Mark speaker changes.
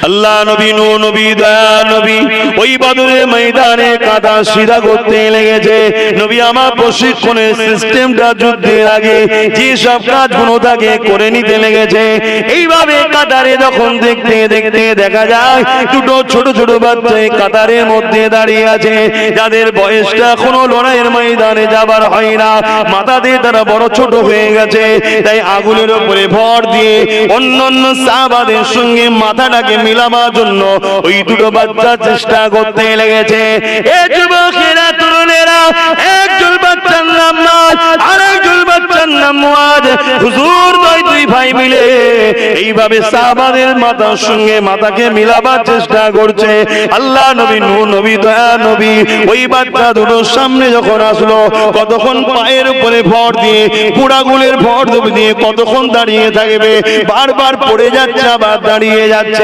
Speaker 1: আল্লাহ নবী নূহ নবী দয়া নবী ওই বদরের ময়দানে কাদা সিধা করতে লেগেছে। নবী আমার প্রশিক্ষণের সিস্টেমটা যুদ্ধের আগে যে সব কাজগুলো তাকে করে নিতে লেগেছে। এইভাবে কাতারে যখন দেখতে দেখতে দেখা যায় দুটো ছোট ছোট বাচ্চা কাতারের মধ্যে দাঁড়িয়ে আছে, যাদের বয়সটা এখনো লড়াইয়ের ময়দানে যাবার হয় না, মাথা দিয়ে তারা বড় ছোট হয়ে গেছে। তাই আগুনের উপরে ভর দিয়ে অন্যান্য সাহাবাদের সঙ্গে মাথাটাকে মিলাবার জন্য ওই দুটো বাচ্চা চেষ্টা করতে লেগেছে। এ যুবকেরা তরুণেরা, একজন বাচ্চার নাম নাজ, আরেকজন বাচ্চার নাম মুআদ। হুজুর দুই ভাই মিলে এইভাবে সাহাবাদের মাথার সঙ্গে মাথাকে মিলাবার চেষ্টা করছে। আল্লাহ নবী নূহ নবী দয়া নবী ওই বাচ্চা দুটোর সামনে যখন আসলো, কতক্ষণ পায়ের উপরে ভর দিয়ে পোড়াগুলের ভর দিয়ে কতক্ষণ দাঁড়িয়ে থাকবে, বারবার পড়ে যাচ্ছে আবার দাঁড়িয়ে যাচ্ছে।